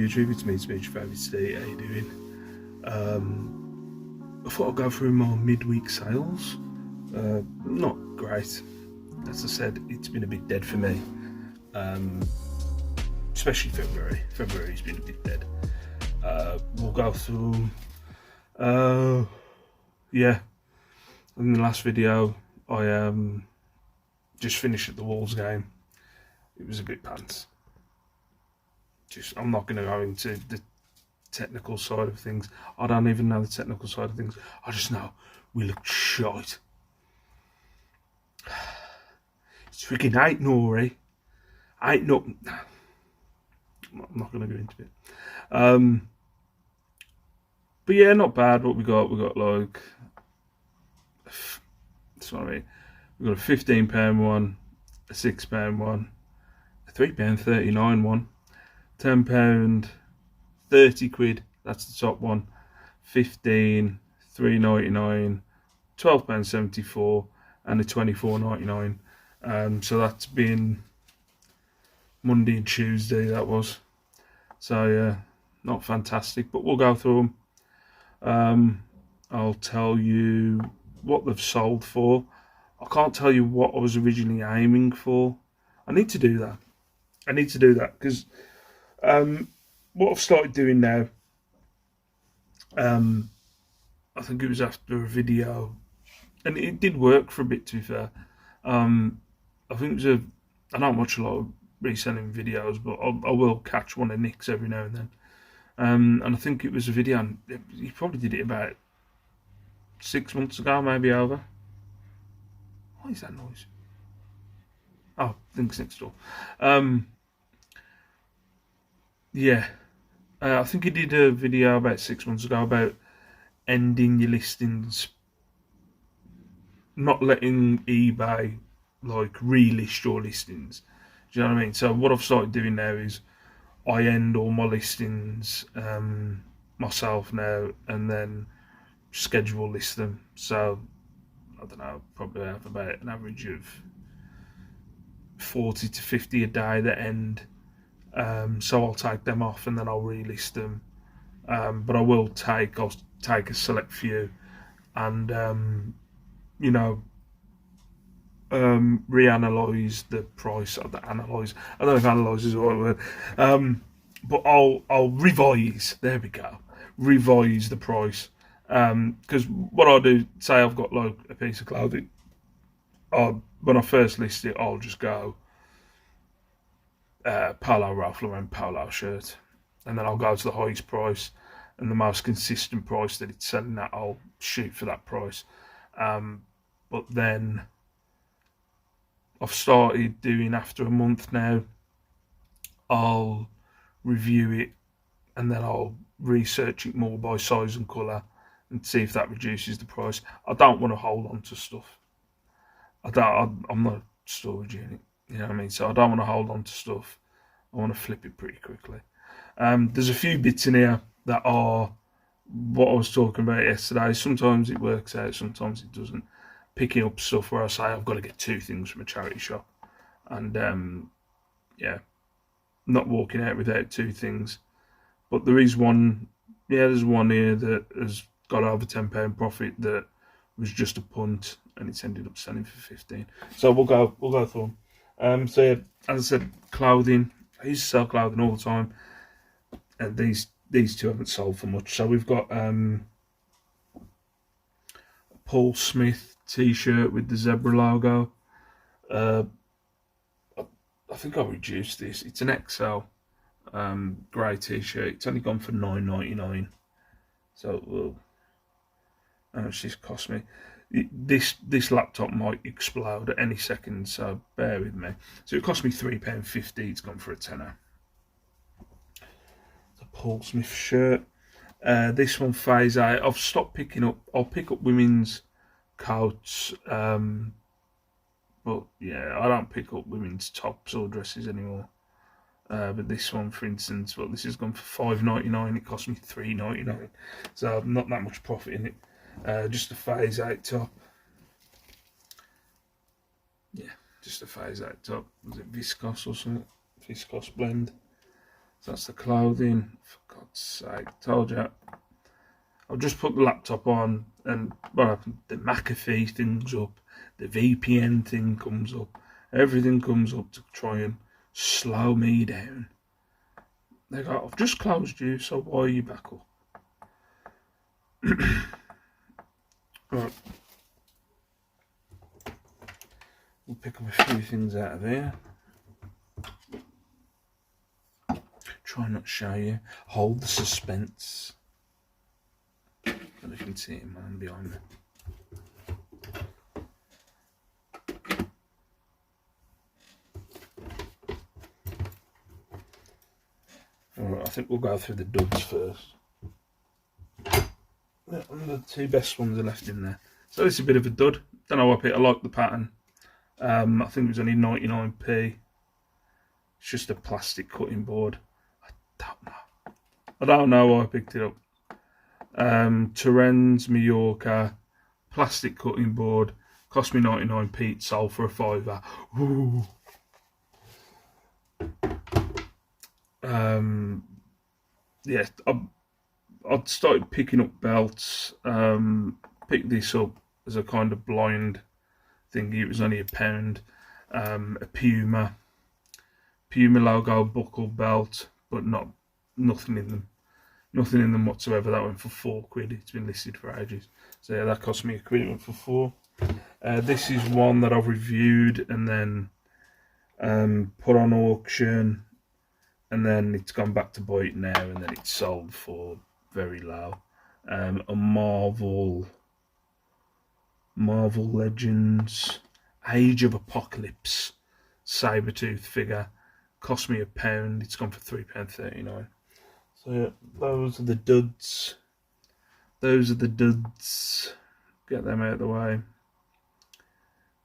YouTube, it's me, your favourite Steve. How you doing? I thought I'd go through my midweek sales. Not great. As I said, it's been a bit dead for me. Especially February. February's been a bit dead. We'll go through. Yeah. In the last video, I just finished at the Wolves game. It was a bit pants. I'm not going to go into the technical side of things. I don't even know the technical side of things. I just know we looked shite. It's freaking 8-0, 8-0. I'm not going to go into it. But yeah, not bad. What we got? We got like, sorry, we got a £15 one, a £6 one, a £3.39 one, £10, 30 quid. That's the top one. 15, £3.99, £12.74, and a £24.99. So that's been Monday and Tuesday. That was. So yeah, not fantastic, but we'll go through them. I'll tell you what they've sold for. I can't tell you what I was originally aiming for. I need to do that. Because what I've started doing now, I think it was after a video, and it did work for a bit, to be fair. I think it was I don't watch a lot of reselling videos, but I will catch one of Nick's every now and then. And I think it was a video, and he probably did it about 6 months ago, maybe over. What is that noise? Oh, I think it's next door. Yeah. I think he did a video about 6 months ago about ending your listings, not letting eBay like relist your listings. Do you know what I mean? So what I've started doing now is I end all my listings myself now, and then schedule list them. So I don't know, probably have about an average of 40 to 50 a day that end. So I'll take them off and then I'll relist them. But I'll take a select few and reanalyze the price of the analyze. I don't know if analyze is the right word. But I'll revise. There we go. Revise the price. Because what I'll do, say I've got like a piece of clothing. When I first list it, I'll just go Polo Ralph Lauren polo shirt, and then I'll go to the highest price and the most consistent price that it's selling at. I'll shoot for that price. But then I've started doing, after a month now, I'll review it and then I'll research it more by size and colour and see if that reduces the price. I don't want to hold on to stuff. I'm not a storage unit, you know what I mean? So I don't want to hold on to stuff. I want to flip it pretty quickly. There's a few bits in here that are what I was talking about yesterday. Sometimes it works out, sometimes it doesn't. Picking up stuff where I say I've got to get 2 things from a charity shop, and yeah, not walking out without 2 things. But there is one. Yeah, there's one here that has got over £10 profit that was just a punt, and it's ended up selling for 15. So we'll go through them. So yeah, as I said, clothing. I used to sell clothing all the time, and these 2 haven't sold for much. So we've got a Paul Smith t-shirt with the zebra logo. I think I reduced this. It's an XL grey t-shirt. It's only gone for £9.99. So how much this cost me? This laptop might explode at any second, so bear with me. So it cost me £3.50. It's gone for a tenner. The Paul Smith shirt. This one phase out. I've stopped picking up. I'll pick up women's coats, but yeah, I don't pick up women's tops or dresses anymore. But this one, for instance, well, this has gone for £5.99. It cost me £3.99, so not that much profit in it. Just a phase out top. Yeah, just a phase out top. Was it viscose or something? Viscose blend. So that's the clothing. For God's sake, told you. I'll just put the laptop on, and what happened? The McAfee thing's up, the VPN thing comes up, everything comes up to try and slow me down. They go, I've just closed you, so why are you back up? Right. We'll pick up a few things out of here. Try not to show you. Hold the suspense. And you can see him man behind me. Alright, I think we'll go through the duds first. The two best ones are left in there. So this is a bit of a dud. Don't know why I like the pattern. I think it was only 99p. It's just a plastic cutting board. I don't know why I picked it up. Terrens Mallorca plastic cutting board, cost me 99p. It sold for a £5. Ooh. Yeah, I'd started picking up belts. Picked this up as a kind of blind thing. It was only £1. A Puma logo buckle belt, but nothing in them. Nothing in them whatsoever. That went for £4. It's been listed for ages. So yeah, that cost me £1. It went for £4. This is one that I've reviewed and then put on auction, and then it's gone back to buy it now, and then it's sold for very low. A Marvel Legends Age of Apocalypse Sabretooth figure, cost me £1. It's gone for £3.39. So yeah, those are the duds. Get them out of the way.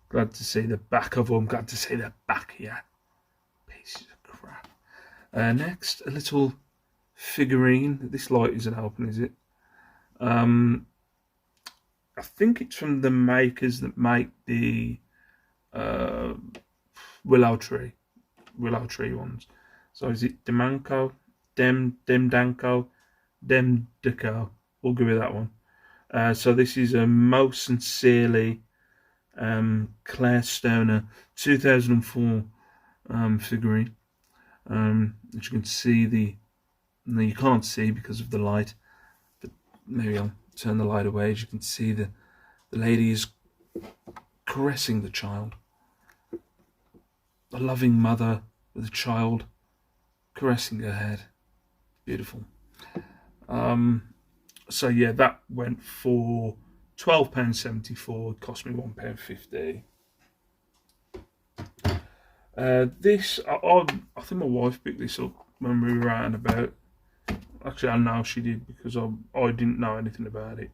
Glad to see the back of them. Glad to see the back here. Pieces of crap. Next, a little figurine. This light isn't helping, is it? I think it's from the makers that make the Willow Tree ones. So is it Demanco? Demdanco? Demdeco? We'll go with that one. So this is a most sincerely Claire Stoner 2004 figurine. As you can see, no, you can't see because of the light, but maybe I'll turn the light away. As you can see, the lady is caressing the child. A loving mother with a child caressing her head. Beautiful. So yeah, that went for £12.74. It cost me £1.50. This, I think my wife picked this up when we were out and about. Actually, I know she did because I didn't know anything about it.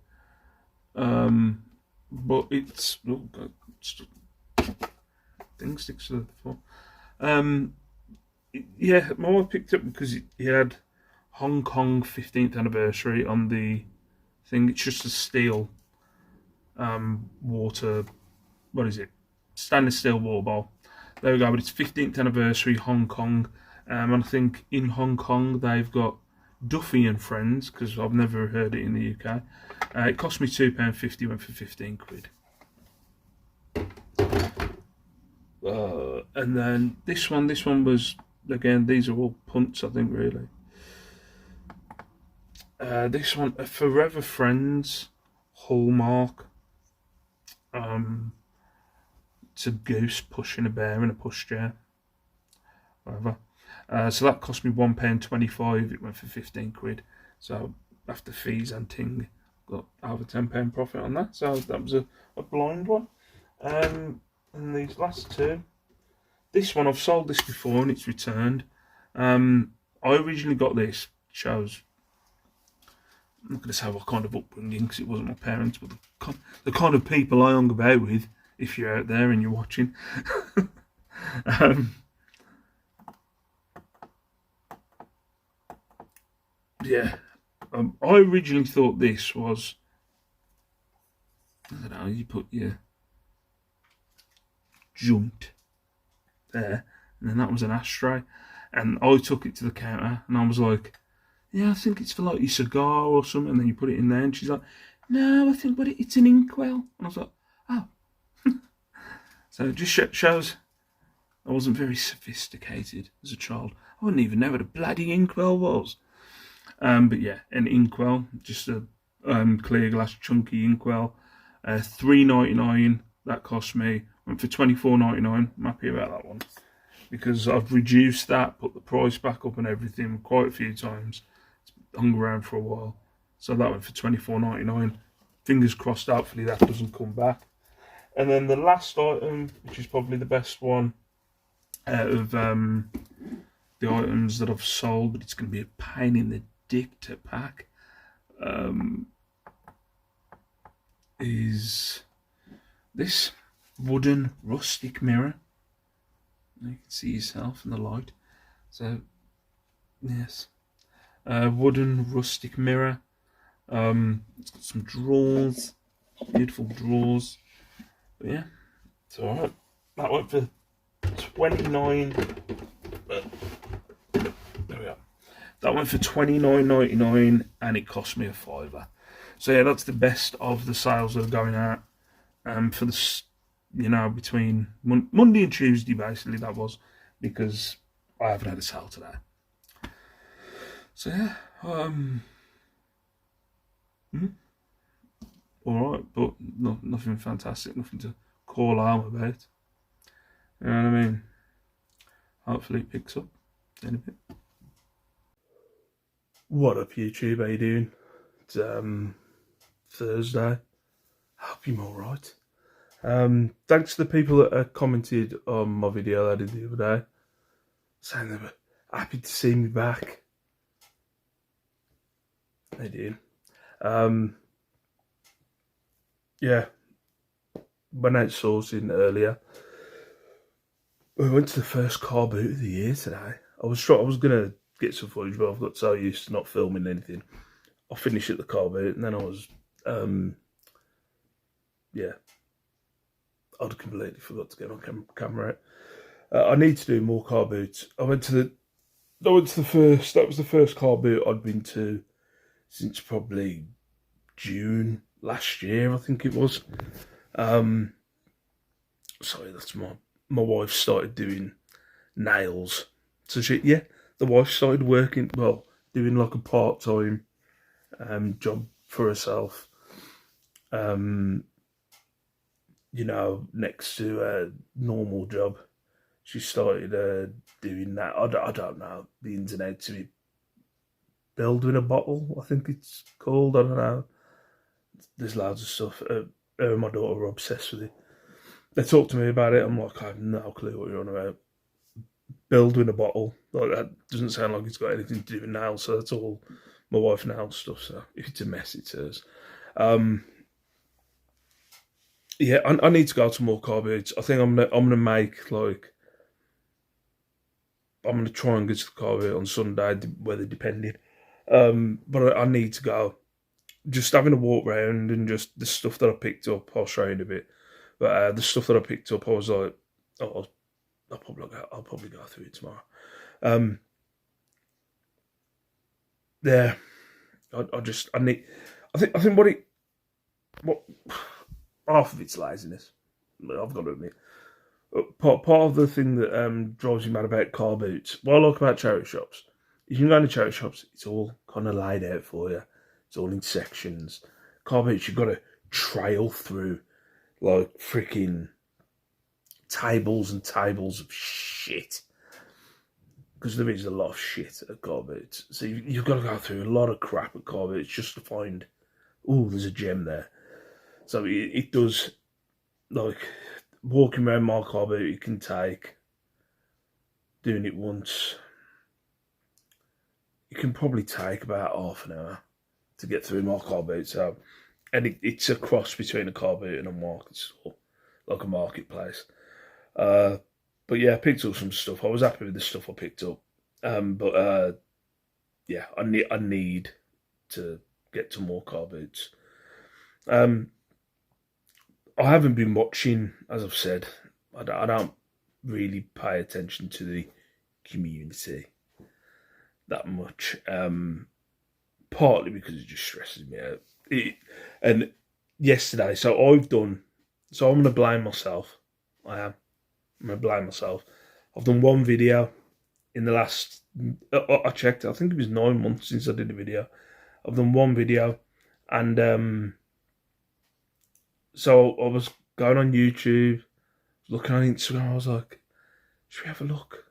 But it's thing sticks to the floor. Yeah, my wife picked it up because it had Hong Kong 15th anniversary on the thing. It's just a steel water. What is it? Stainless steel water bowl. There we go. But it's 15th anniversary Hong Kong. And I think in Hong Kong they've got Duffy and Friends, because I've never heard it in the UK. It cost me £2.50, went for £15. And then this one was, again, these are all punts, I think, really. This one, a Forever Friends Hallmark. It's a goose pushing a bear in a pushchair. Whatever. So that cost me £1.25. It went for £15. So after fees and ting, got over £10 profit on that. So that was a blind one. And these last two. This one, I've sold this before and it's returned. I originally got this. Shows, I'm not going to say what kind of upbringing, because it wasn't my parents, but the kind of people I hung about with, if you're out there and you're watching. Yeah, I originally thought this was, I don't know, you put your joint there, and then that was an ashtray. And I took it to the counter and I was like, yeah, I think it's for like your cigar or something. And then you put it in there and she's like, no, I think it's an inkwell. And I was like, oh. So it just shows I wasn't very sophisticated as a child. I wouldn't even know what a bloody inkwell was. But yeah, an inkwell, just a clear glass chunky inkwell. $3.99 that cost me. Went for $24.99. I'm happy about that one because I've reduced that, put the price back up and everything quite a few times. It's hung around for a while, so that went for $24.99. Fingers crossed, hopefully that doesn't come back. And then the last item, which is probably the best one out of the items that I've sold, but it's going to be a pain in the dick to pack, is this wooden rustic mirror. You can see yourself in the light. So, yes, wooden rustic mirror. It's got some drawers, beautiful drawers. But yeah, it's alright. That went for $29. There we are. That went for $29.99 and it cost me a £5. So yeah, that's the best of the sales that are going out. For the, between Monday and Tuesday, basically that was, because I haven't had a sale today. So yeah, all right, but nothing fantastic, nothing to call home about. You know what I mean? Hopefully it picks up in a bit. What up, YouTube? How you doing? It's Thursday. Hope you're all right. Thanks to the people that commented on my video that I did the other day, saying they were happy to see me back. They did. Yeah, went out sourcing earlier. We went to the first Carboot of the year today. I was gonna get some footage, but I've got so used to not filming anything. I'll finish at the Carboot, and then I was, yeah, I'd completely forgot to get my camera out. I need to do more Carboots. That was the first Carboot I'd been to since probably June last year, I think it was. Sorry, that's my wife started doing nails. So the wife started working, doing like a part-time job for herself. Next to a normal job. She started doing that. I don't know the ins and outs of it. Building a bottle, I think it's called. I don't know. There's loads of stuff. Her and my daughter are obsessed with it. They talk to me about it. I'm like, I have no clue what you're on about. Building a bottle. Like, that doesn't sound like it's got anything to do with nails, so that's all my wife nails stuff. So if it's a mess, it's hers. Yeah, I need to go to more Carboots. I think I'm gonna make like, I'm gonna try and get to the Carboot on Sunday, weather depending. But I need to go. Just having a walk around and just the stuff that I picked up, I'll show you in a bit. But the stuff that I picked up, I was like, oh, I'll probably go through it tomorrow. Yeah, I think what half of it's laziness. I've got to admit. Part of the thing that drives me mad about car boots, what I like about charity shops, if you can go into charity shops, it's all kind of laid out for you. It's all in sections. Car boots, you've got to trail through like freaking tables and tables of shit. Because there is a lot of shit at car boots. So you've got to go through a lot of crap at car boots just to find, oh, there's a gem there. So it does, like, walking around my car boot, it can take, doing it once, it can probably take about half an hour to get through my car boot. So, and it's a cross between a car boot and a market store, like a marketplace. But yeah, I picked up some stuff. I was happy with the stuff I picked up. But yeah, I need to get to more car boots. I haven't been watching, as I've said. I don't really pay attention to the community that much. Partly because it just stresses me out. And yesterday, I'm going to blame myself. I'm going to blame myself. I've done one video in the last, I checked, I think it was 9 months since I did a video. I've done one video, and so I was going on YouTube, looking on Instagram, I was like, should we have a look?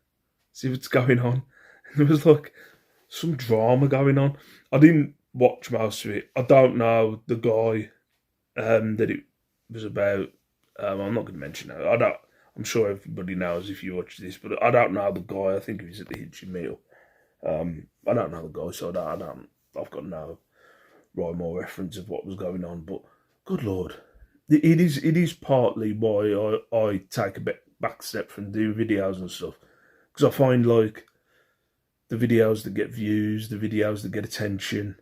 See what's going on? And there was like some drama going on. I didn't watch most of it. I don't know the guy that it was about. I'm not going to mention it. I'm sure everybody knows if you watch this, but I don't know the guy. I think he was at the Hitchin meal. I don't know the guy, so I've got no rhyme or reference of what was going on. But good lord, it is partly why I take a back step from doing videos and stuff, because I find like the videos that get views, the videos that get attention,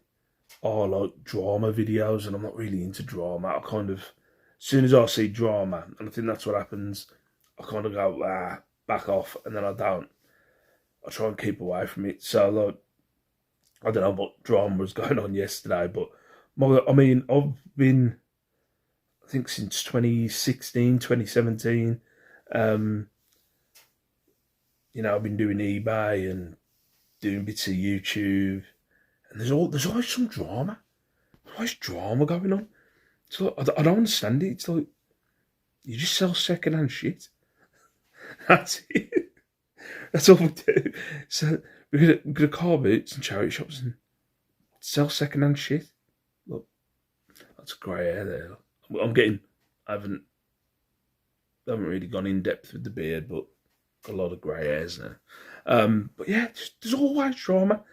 are like drama videos, and I'm not really into drama. I kind of, as soon as I see drama, and I think that's what happens, I kind of go, back off, and then I don't. I try and keep away from it. So, like, I don't know what drama was going on yesterday, but I've been, I think since 2016, 2017, I've been doing eBay and doing bits of YouTube, and there's always some drama. There's always drama going on. So I don't understand it. It's like, you just sell second-hand shit. That's it. That's all we do. So we go to Carboot and charity shops and sell second-hand shit. Look, that's grey hair there. I haven't really gone in depth with the beard, but got a lot of grey hairs now. But yeah, there's always drama.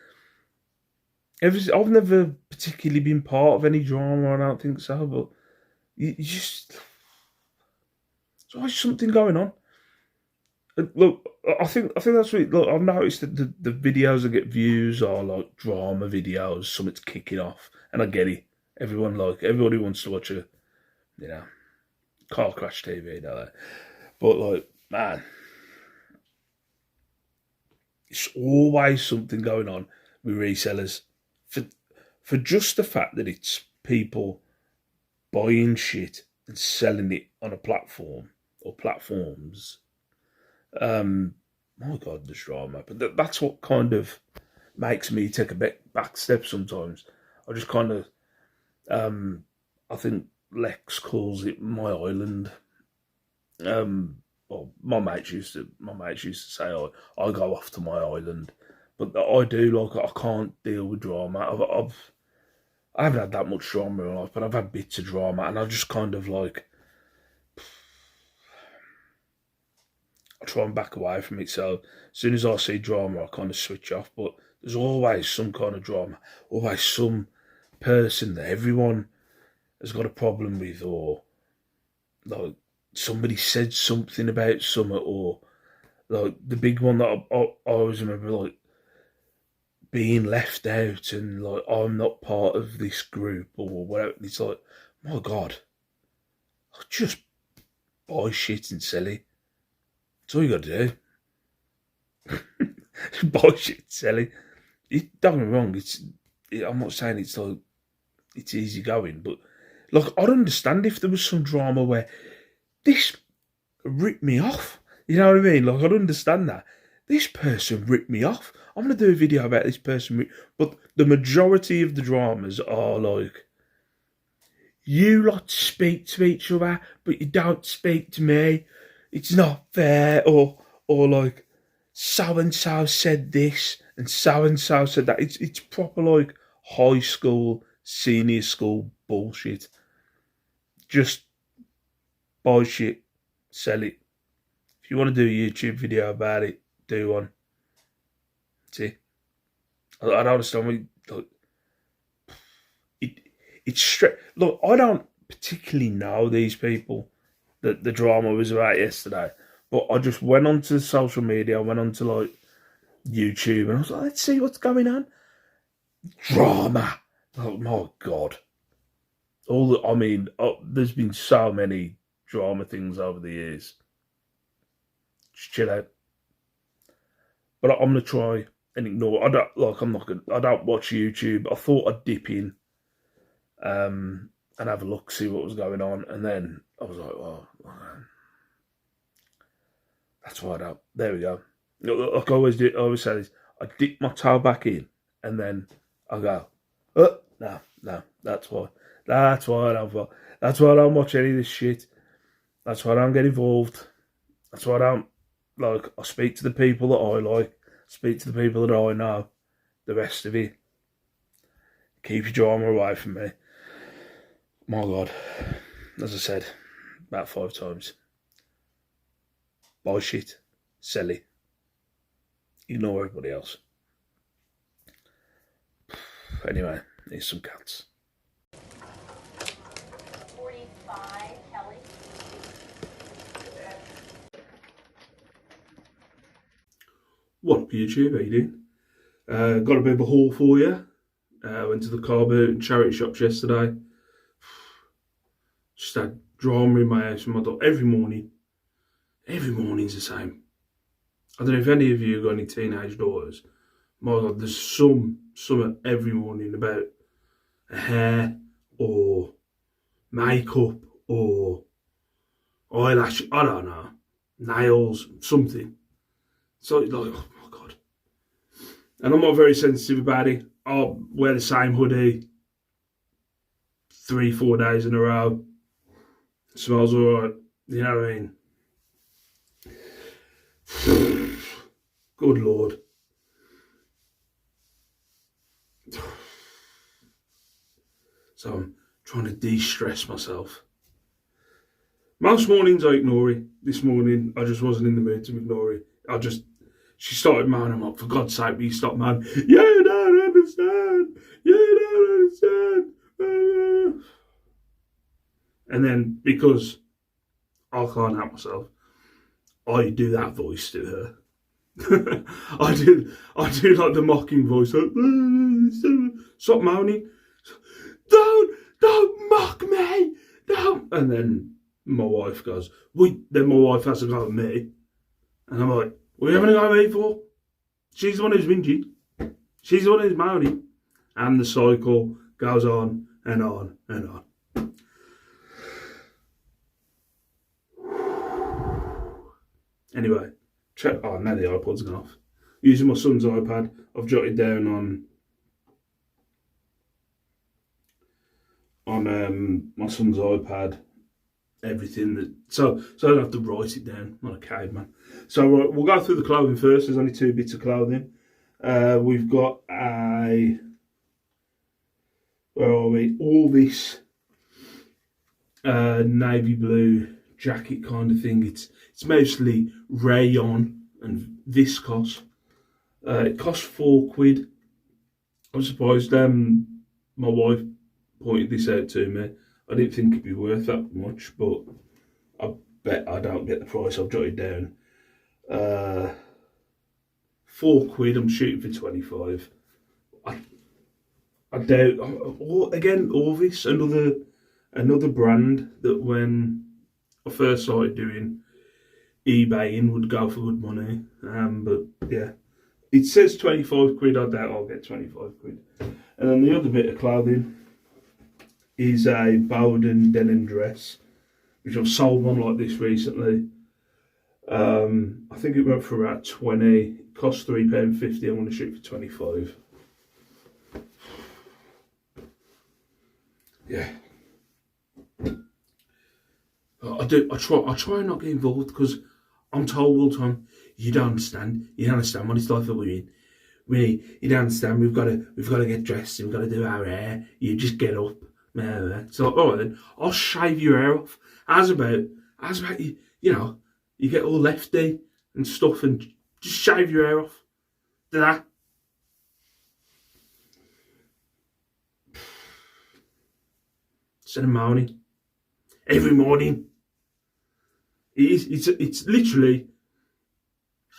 I've never particularly been part of any drama, I don't think so, but you just, there's always something going on. Look, I think that's what. Look, I've noticed that the videos that get views are like drama videos. Something's kicking off, and I get it. Everybody wants to watch a, car crash TV, don't they? But like, man, it's always something going on with resellers. For just the fact that it's people buying shit and selling it on a platform or platforms. My God, the drama. But that's what kind of makes me take a back step sometimes. I just kind of, I think Lex calls it my island. Well, my mates used to say I go off to my island, but I do, like, I can't deal with drama. I haven't had that much drama in life, but I've had bits of drama, and I just kind of like, I try and back away from it. So as soon as I see drama, I kind of switch off. But there's always some kind of drama, always some person that everyone has got a problem with, or like somebody said something about something, or like the big one that I always remember, like being left out, and like, I'm not part of this group or whatever. It's like, my God, just buy shit and sell it. That's all you got to do. Buy shit, sell it. Don't get me wrong. I'm not saying it's like it's easy going, but like, I'd understand if there was some drama where this ripped me off. You know what I mean? Like, I'd understand that. This person ripped me off. I'm going to do a video about this person. But the majority of the dramas are like, you lot speak to each other, but you don't speak to me. It's not fair. Or like, so-and-so said this and so-and-so said that. It's proper like high school, senior school bullshit. Just buy shit, sell it. If you want to do a YouTube video about it, do one. See, I don't understand why. Like, it's straight. Look, I don't particularly know these people that the drama was about yesterday, but I just went onto social media. I went onto like YouTube, and I was like, let's see what's going on. Drama. Oh my God. There's been so many drama things over the years. Just chill out. But I'm gonna try and ignore. I don't watch YouTube. I thought I'd dip in, and have a look, see what was going on, and then I was like, oh, that's why I don't. There we go. Like I always do. I always say this. I dip my toe back in, and then I go, oh, no. That's why. That's why I don't. That's why I don't watch any of this shit. That's why I don't get involved. That's why I don't. Like, I speak to the people that I like. Speak to the people that I know. The rest of it, keep your drama away from me. My God, as I said about 5 times, buy shit, sell it, ignore everybody else. Anyway, here's some cats. 45, Kelly. What up, YouTube? How you doing? Got a bit of a haul for you. Went to the Carboot and charity shops yesterday. Just had drama in my house with my dog every morning. Every morning's the same. I don't know if any of you got any teenage daughters. My God, there's some every morning about a hair or makeup or eyelash. I don't know, nails, something. So it's like, oh my God. And I'm not very sensitive about it. I'll wear the same hoodie 3-4 days in a row. It smells alright. You know what I mean? Good Lord. So I'm trying to de-stress myself. Most mornings I ignore it. This morning I just wasn't in the mood to ignore it. She started moaning. I'm like, for God's sake, will you stop moaning? You don't understand. You don't understand. And then, because I can't help myself, I do that voice to her. I do like the mocking voice. Stop moaning. Don't mock me. Don't. And then my wife goes, then my wife has to go at me. And I'm like, what are you having a go at me for? She's the one who's whinging. She's the one who's moaning. And the cycle goes on and on and on. Anyway, oh, now the iPod's gone off. Using my son's iPad, I've jotted down on my son's iPad everything that, so I don't have to write it down. I'm not a caveman. So we'll go through the clothing first. There's only 2 bits of clothing. We've got all this navy blue jacket kind of thing. It's mostly rayon and viscose. It costs £4. I'm surprised. My wife pointed this out to me. I didn't think it'd be worth that much, but I bet I don't get the price. I've jotted down. £4. I'm shooting for 25. I doubt. Again, Orvis, another brand that when I first started doing eBaying would go for good money. But yeah, it says £25. I doubt I'll get £25. And then the other bit of clothing is a Bowden denim dress, which I've sold one like this recently. I think it went for about 20. It cost £3.50. I'm going to shoot for 25. Yeah. I try and not get involved because I'm told all the time, you don't understand what it's like for women. You don't understand. We've got to get dressed. We've got to do our hair. You just get up. So like, all right then, I'll shave your hair off. How's about you? You know, you get all lefty and stuff, and just shave your hair off. Do that. Instead of moaning every morning. It's literally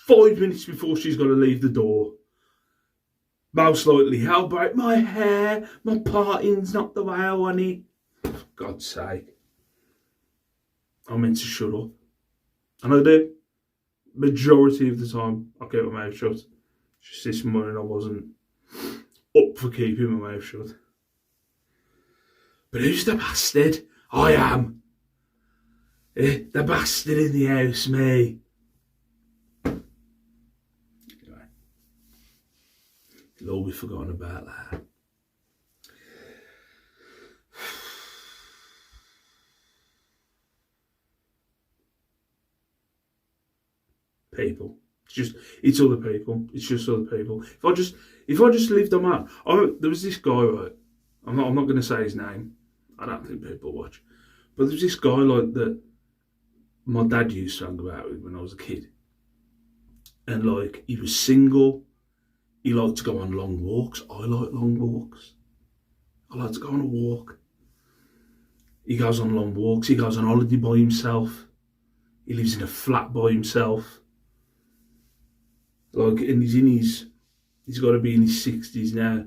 5 minutes before she's got to leave the door. Most likely, how about my hair? My parting's not the way I want it. For God's sake. I'm meant to shut up. And I do. Majority of the time, I keep my mouth shut. Just this morning I wasn't up for keeping my mouth shut. But who's the bastard? I am. The bastard in the house, me. Anyway, it'll all be forgotten about that. People. It's other people. It's just other people. If I just lived on my own, there was this guy, right? I'm not going to say his name. I don't think people watch. But there's this guy like that my dad used to hang about with when I was a kid. And like he was single. He liked to go on long walks. I like long walks. I like to go on a walk. He goes on long walks. He goes on holiday by himself. He lives in a flat by himself. Like, and he's got to be in his 60s now.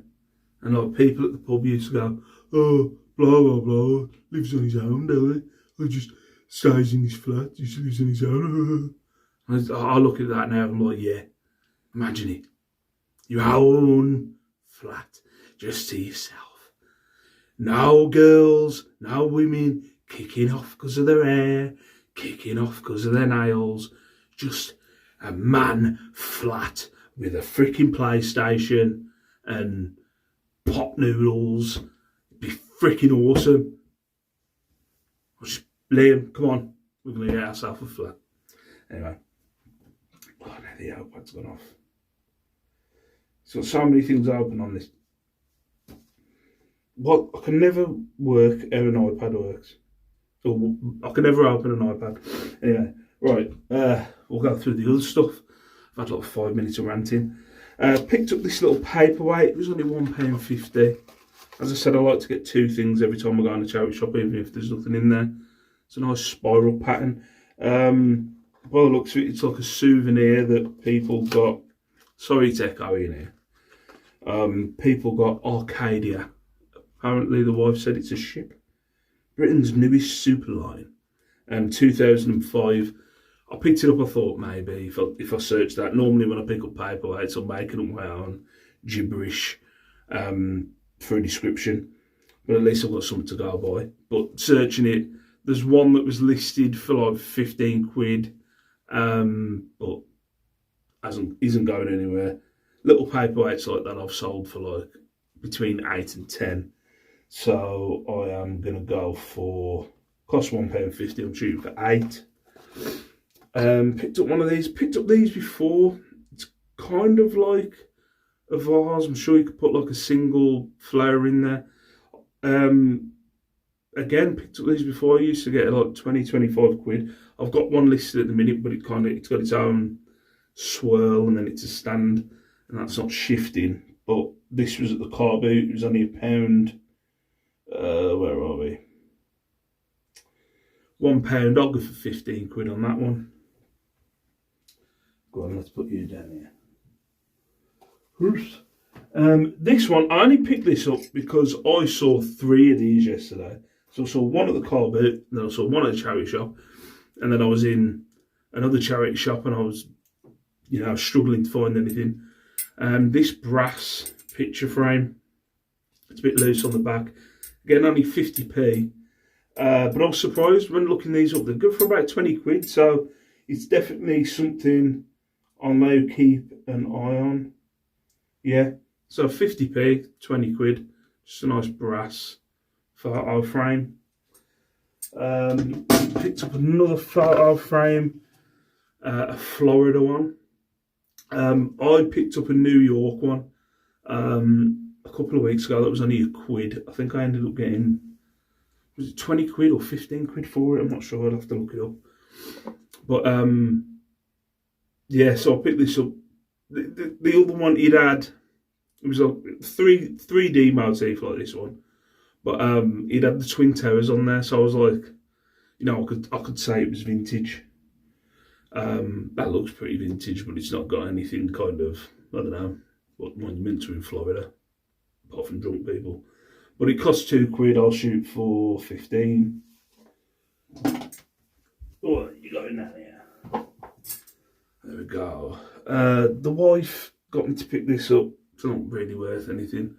And like people at the pub used to go, oh, blah, blah, blah, lives on his own, don't he? Or just stays in his flat, just lives on his own. And I look at that now and I'm like, yeah, imagine it. Your own flat, just to yourself. No girls, no women kicking off because of their hair, kicking off because of their nails. Just a man flat with a freaking PlayStation and pop noodles. It'd be freaking awesome. Just, Liam, come on. We're going to get ourselves a flat. Anyway. Oh, now the iPad's gone off. It's got so many things open on this. What? I can never work how an iPad works. Or I can never open an iPad. Anyway, right. We'll go through the other stuff. I've had like 5 minutes of ranting. Picked up this little paperweight. It was only £1.50. As I said, I like to get 2 things every time I go in a charity shop, even if there's nothing in there. It's a nice spiral pattern. By the looks of it, it's like a souvenir that people got. Sorry, it's echoing here. People got Arcadia. Apparently, the wife said it's a ship. Britain's newest superline. 2005. I picked it up, I thought maybe if I search that. Normally when I pick up paperweights, I'm making up my own gibberish for a description. But at least I've got something to go by. But searching it, there's one that was listed for like 15 quid. But isn't going anywhere. Little paperweights like that I've sold for like between 8 and 10. So I am going to go for, cost £1.50, I'm shooting for 8. Picked up one of these. Picked up these before. It's kind of like a vase. I'm sure you could put like a single flower in there. Again, picked up these before. I used to get like 20-25 quid. I've got one listed at the minute, but it's got its own swirl and then it's a stand, and that's not shifting. But this was at the Carboot. It was only £1. Where are we? £1. I'll go for 15 quid on that one. Go on, let's put you down here. This one, I only picked this up because I saw 3 of these yesterday. So I saw one at the Carboot, then I saw one at the charity shop, and then I was in another charity shop and I was, struggling to find anything. This brass picture frame, it's a bit loose on the back. Again, only 50p. But I was surprised when looking these up. They're good for about 20 quid, so it's definitely something I'll now keep an eye on. Yeah, so 50p, 20 quid. Just a nice brass photo frame. Picked up another photo frame, a Florida one. I picked up a New York one a couple of weeks ago. That was only a quid. I think I ended up getting, was it 20 quid or 15 quid for it? I'm not sure. I'd have to look it up. But yeah, so I picked this up. The other one it had, it was a 3D motif like this one, but it had the Twin Towers on there. So I was like, I could say it was vintage. That looks pretty vintage, but it's not got anything kind of, I don't know, what monumental in Florida, apart from drunk people. But it costs 2 quid. I'll shoot for 15. Oh, you got in there, yeah. There we go. The wife got me to pick this up. It's not really worth anything.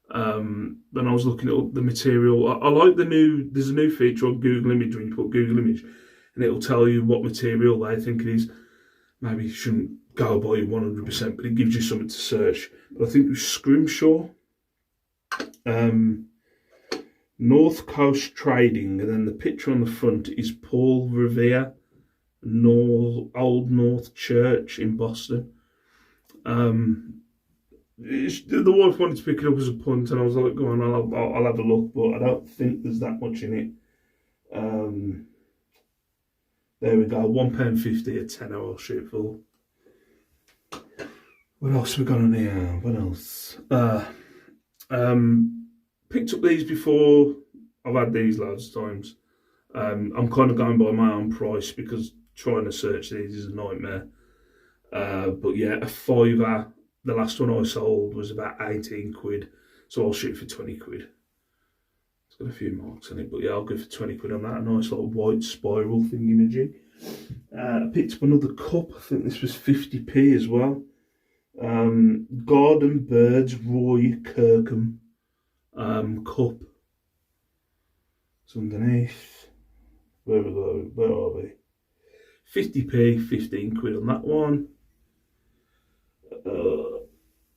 Then I was looking at the material. I like there's a new feature on Google Image when you put Google Image and it'll tell you what material they think it is. Maybe you shouldn't go by 100%, but it gives you something to search. But I think it was Scrimshaw, North Coast Trading, and then the picture on the front is Paul Revere, Old North Church in Boston. The wife wanted to pick it up as a punt, and I was like, "Go on, I'll have a look," but I don't think there's that much in it. There we go, £1.50 a 10 hour shoot full. What else we got on here? What else? Picked up these before. I've had these loads of times. I'm kind of going by my own price because trying to search these is a nightmare. But yeah, a £5. The last one I sold was about 18 quid, so I'll shoot for 20 quid. It's got a few marks on it, but yeah, I'll go for 20 quid on that. A nice little white spiral thingy-majig. I picked up another cup. I think this was 50p as well. Garden Birds Roy Kirkham cup. It's underneath. Where are we? 50p, 15 quid on that one.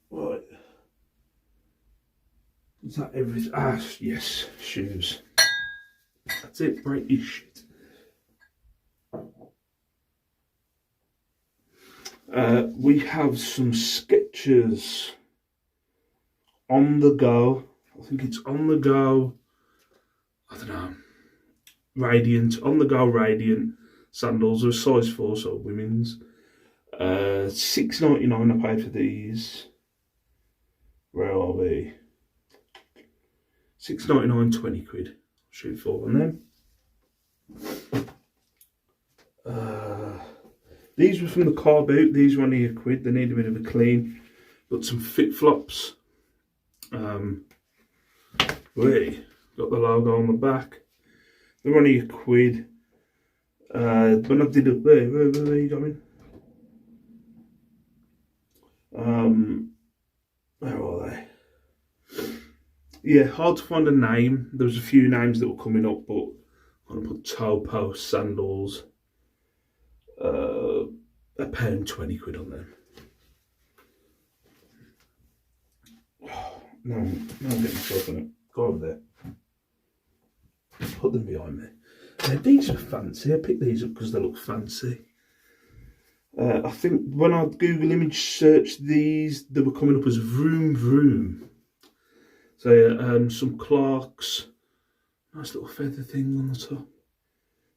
Right. Is that everything? Ah, yes, shoes. That's it, break your shit. We have some Skechers on the go. I think it's on the go. I don't know. Radiant, on the go Radiant sandals are a size 4, so women's. $6.99 I paid for these. Where are we? $6.99, 20 quid. Shoot 4 on them. These were from the Carboot. These were only a quid. They need a bit of a clean. Got some fit flops. We got the logo on the back. They're only a quid. When I did it, where you going? Where are they? Yeah, hard to find a name. There was a few names that were coming up, but I'm gonna put toe post sandals. £1.20 on them. No, I'm getting myself in it. Go over there. Put them behind me. These are fancy. I picked these up because they look fancy. I think when I Google image searched these, they were coming up as Vroom Vroom. So yeah, some Clarks. Nice little feather thing on the top.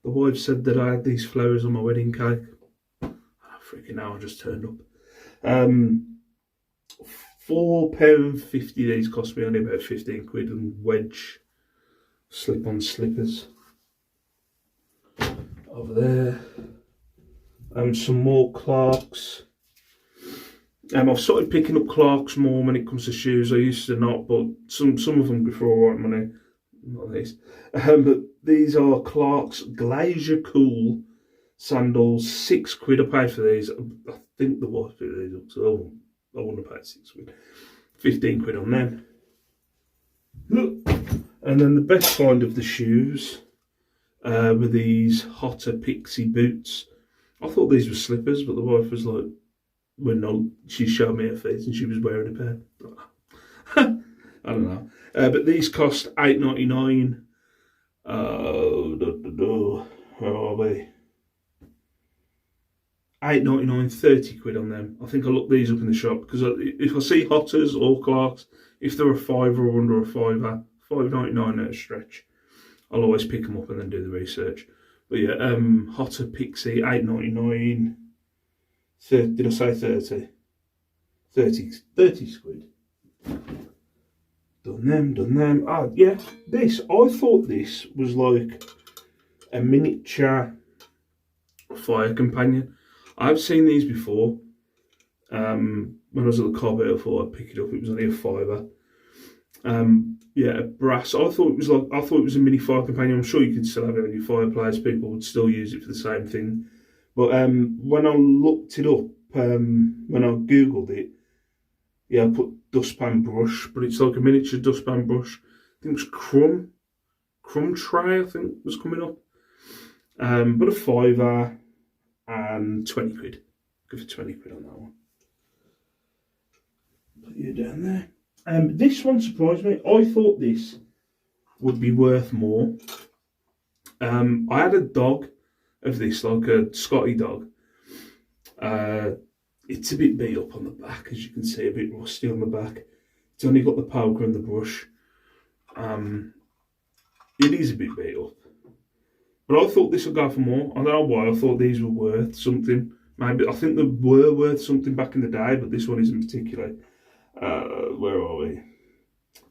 The wife said that I had these flowers on my wedding cake. Oh, freaking hell, I just turned up. £4.50 these cost me only about 15 quid, and wedge slip-on slippers. Over there. Some more Clarks. I've started picking up Clarks more when it comes to shoes. I used to not, but some of them go for alright money. Not these. But these are Clarks Glacier Cool sandals. 6 quid I paid for these. I think the wife picked these up, so I wouldn't have paid 6 quid. 15 quid on them. And then the best find of the shoes were these Hotter Pixie boots. I thought these were slippers, but the wife was like, well, no, she showed me her face and she was wearing a pair. I don't know. But these cost $8.99. Where are we? $8.99, 30 quid on them. I think I looked these up in the shop because if I see Hotters or Clarks, if they're a £5 or under a £5, $5.99 at a stretch, I'll always pick them up and then do the research. But yeah, Hotter Pixie, $8.99. Did I say 30? 30 quid. Done them. Ah, yeah, this. I thought this was like a miniature fire companion. I've seen these before. When I was at the Carboot, I thought I'd pick it up. It was only a £5. Yeah, brass. I thought it was a mini fire companion. I'm sure you could still have it on your fireplace. People would still use it for the same thing. But when I looked it up, when I googled it, Yeah, I put dustpan brush, but it's like a miniature dustpan brush. I think it was crumb tray, I think was coming up. But a £5 and 20 quid. Go for 20 quid on that one. Put you down there. This one surprised me. I thought this would be worth more. I had a dog of this, like a Scotty dog. It's a bit beat up on the back, as you can see, a bit rusty on the back. It's only got the poker and the brush. It is a bit beat up. But I thought this would go for more. I don't know why. I thought these were worth something. Maybe I think they were worth something back in the day, but this one isn't particularly. Where are we?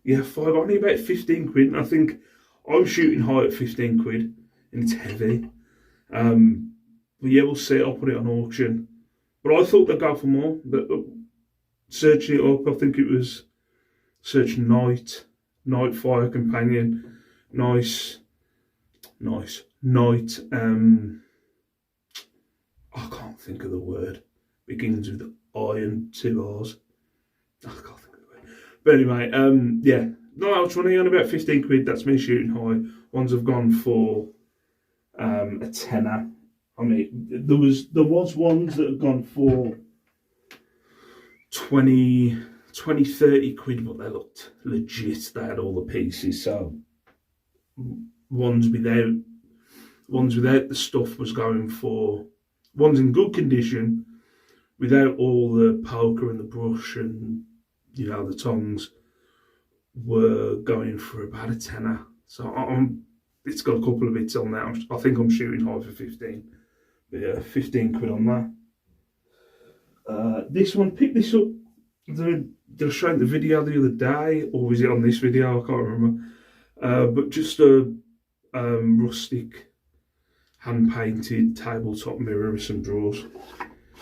Yeah, only about 15 quid. And I think I'm shooting high at 15 quid, and it's heavy. But yeah, we'll see. I'll put it on auction. But I thought they'd go for more. But searching it up, I think it was search night fire companion, night. I can't think of the word. Begins with I and 2 R's. I can't think of the word. But anyway, yeah. No, I was running on about 15 quid. That's me shooting high. Ones have gone for a tenner. I mean, there was ones that have gone for 20, 30 quid, but they looked legit. They had all the pieces. So ones without the stuff was going for, ones in good condition without all the poker and the brush and the tongs were going for about a tenner. So it's got a couple of bits on there. I think I'm shooting high for 15. But yeah, 15 quid on that. This one, picked this up. Did I show the video the other day, or was it on this video? I can't remember. But just a rustic hand-painted tabletop mirror with some drawers.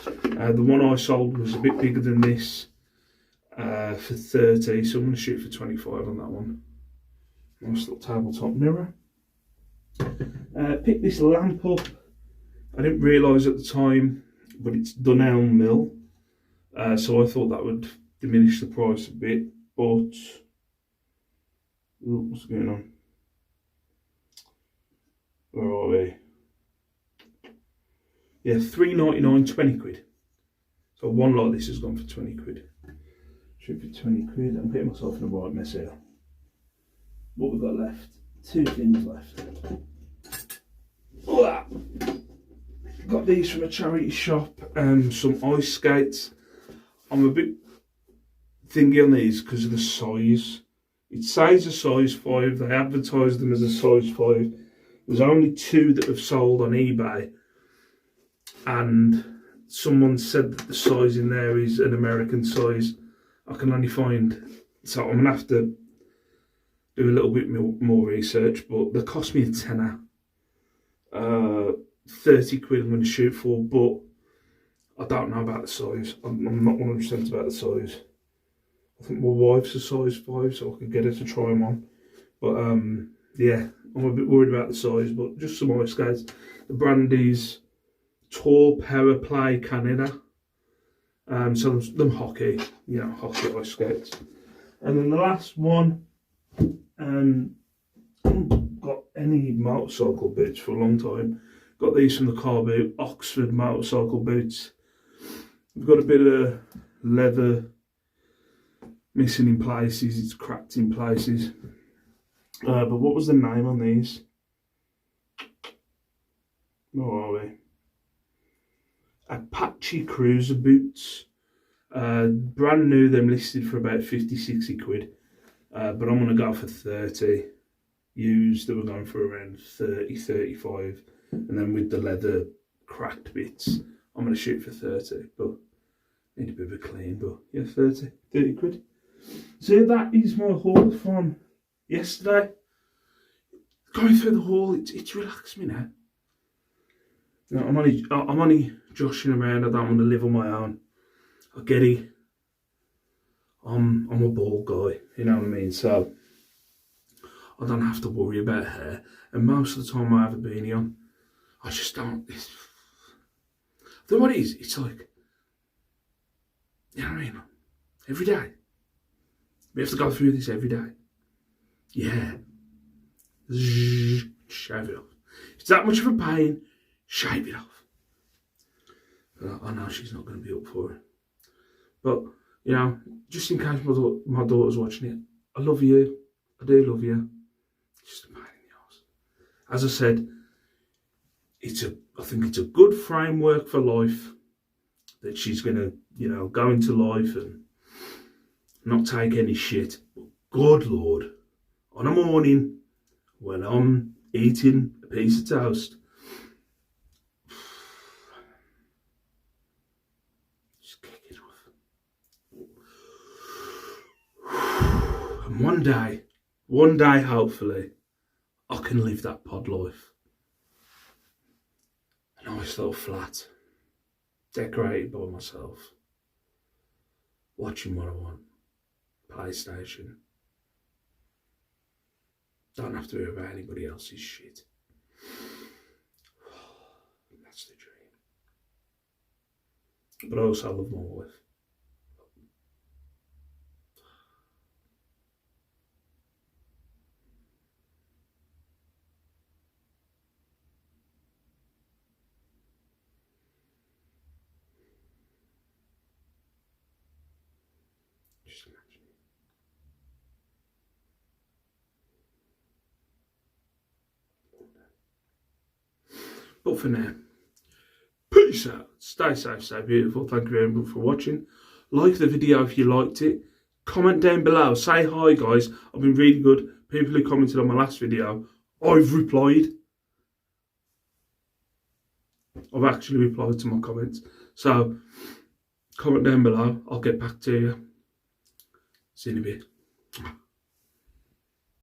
The one I sold was a bit bigger than this, for 30, so I'm going to shoot for 25 on that one. Nice little tabletop mirror. Picked this lamp up. I didn't realise at the time, but it's Dunelm Mill, so I thought that would diminish the price a bit, but what's going on? Where are we? Yeah, £3.99, 20 quid. So one like this has gone for 20 quid. Shoot for 20 quid. I'm getting myself in a right mess here. What we've got left? 2 things left. Oh, got these from a charity shop. Some ice skates. I'm a bit thingy on these because of the size. It says a size 5. They advertise them as a size 5. There's only 2 that have sold on eBay, and someone said that the size in there is an American size. I can only find, so I'm gonna have to do a little bit more research, but they cost me a tenner. 30 quid I'm going to shoot for, but I don't know about the size. I'm not 100% about the size. I think my wife's a size 5, so I could get her to try them on. But yeah, I'm a bit worried about the size, but just some ice skates. The brand is Tour Power Play Canada. So them hockey, hockey ice skates. And then the last one, I haven't got any motorcycle boots for a long time. Got these from the Carboot, Oxford motorcycle boots. We've got a bit of leather missing in places, it's cracked in places. But what was the name on these? Where are we? Apache Cruiser boots. Brand new, them listed for about 50, 60 quid. But I'm going to go for 30. Used, they were going for around 30, 35. And then with the leather cracked bits, I'm going to shoot for 30. But need a bit of a clean, but yeah, 30 quid. So that is my haul from yesterday. Going through the haul, it's relaxed me now. I'm only joshing around. I don't want to live on my own. I get it. I'm a bald guy, you know what I mean? So I don't have to worry about hair. And most of the time I have a beanie on, I just don't. Then what it is, it's like, you know what I mean? Every day. We have to go through this every day. Yeah. Shave it off. If it's that much of a pain, shave it off. I know she's not going to be up for it. But, you know, just in case my daughter's watching it, I love you. I do love you. Just a pain in the arse. As I said, I think it's a good framework for life that she's going to, you know, go into life and not take any shit. But good Lord, on a morning when I'm eating a piece of toast, just kick it off. And one day, hopefully, I can live that pod life. A nice little flat, decorated by myself, watching what I want, PlayStation. Don't have to worry about anybody else's shit. That's the dream. But I also love my wife. Just imagine it. But for now, peace out. Stay safe, stay beautiful. Thank you very much for watching. Like the video if you liked it. Comment down below. Say hi, guys. I've been really good. People who commented on my last video, I've replied. I've actually replied to my comments. So, comment down below. I'll get back to you. See you in a bit.